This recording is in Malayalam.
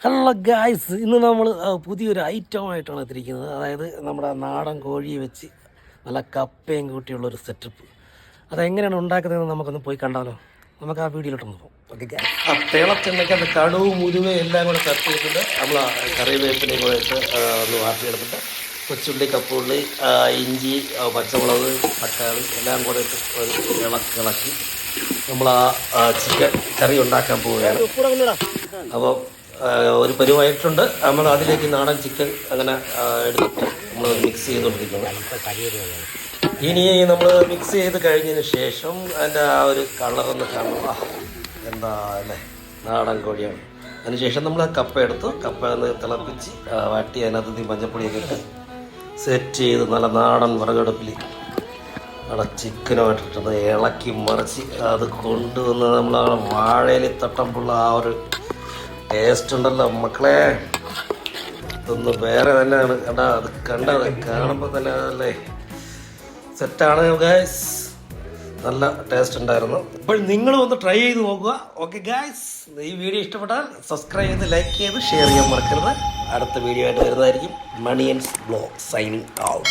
ഹലോ ഗായ്സ്, ഇന്ന് നമ്മൾ പുതിയൊരു ഐറ്റമായിട്ടാണ് എത്തിയിരിക്കുന്നത്. അതായത് നമ്മുടെ നാടൻ കോഴിയെ വെച്ച് നല്ല കപ്പയും കൂട്ടിയുള്ളൊരു സെറ്റപ്പ്. അതെങ്ങനെയാണ് ഉണ്ടാക്കുന്നതെന്ന് നമുക്കൊന്ന് പോയി കണ്ടാലോ. നമുക്ക് ആ വീഡിയോയിലോട്ടൊന്ന് പോകും. ഓക്കെ ഗായ്സ്, ആ തിളച്ചെണ്ണയ്ക്ക് അത് കടുവും മുരുവയും എല്ലാം കൂടെ തട്ടിയിട്ടിട്ട് നമ്മൾ കറിവേപ്പിലയും കൂടെ ഇട്ട് ഒന്ന് വാട്ടിയെടുത്തിട്ട് കൊച്ചുള്ളി, കപ്പുള്ളി, ഇഞ്ചി, പച്ചമുളക്, തക്കാളി എല്ലാം കൂടെ ഇട്ട് ഒരു ഇളക്കി നമ്മൾ ആ ചിക്കൻ കറി ഉണ്ടാക്കാൻ പോവുകയാണ്. അപ്പോൾ ഒരു പരിവായിട്ടുണ്ട്. നമ്മൾ അതിലേക്ക് നാടൻ ചിക്കൻ അങ്ങനെ എടുത്തിട്ട് നമ്മൾ മിക്സ് ചെയ്തുകൊണ്ടിരിക്കുന്നത്. ഇനി നമ്മൾ മിക്സ് ചെയ്ത് കഴിഞ്ഞതിന് ശേഷം അതിൻ്റെ ആ ഒരു കളറൊന്ന് കാണുക. എന്താ അല്ലേ, നാടൻ കോഴിയാണ്. അതിനുശേഷം നമ്മൾ കപ്പ എടുത്ത് കപ്പ ഒന്ന് തിളപ്പിച്ച് വാട്ടി അതിനകത്ത് മഞ്ഞപ്പൊടിയൊക്കെ ഇട്ട് സെറ്റ് ചെയ്ത് നല്ല നാടൻ വിറകടുപ്പിൽ അവിടെ ചിക്കനുമായിട്ടിട്ടത് ഇളക്കി മറിച്ച് അത് കൊണ്ടുവന്ന് നമ്മൾ ആ വാഴയിൽ തട്ടമ്പുള്ള ആ ഒരു ടേസ്റ്റ് ഉണ്ടല്ലോ മക്കളെ, ഇതൊന്ന് വേറെ തന്നെയാണ്. കണ്ടാ അത് കണ്ടത് കാണുമ്പോൾ തന്നെ അല്ലേ സെറ്റാണ് ഗായ്സ്. നല്ല ടേസ്റ്റ് ഉണ്ടായിരുന്നു. അപ്പോൾ നിങ്ങളും ഒന്ന് ട്രൈ ചെയ്ത് നോക്കുക. ഓക്കെ ഗായ്സ്, ഈ വീഡിയോ ഇഷ്ടപ്പെട്ടാൽ സബ്സ്ക്രൈബ് ചെയ്ത് ലൈക്ക് ചെയ്ത് ഷെയർ ചെയ്യാൻ മറക്കരുത്. അടുത്ത വീഡിയോ ആയിട്ട് വരുന്നതായിരിക്കും. മണിയൻസ് ബ്ലോഗ് സൈനിങ് ഔട്ട്.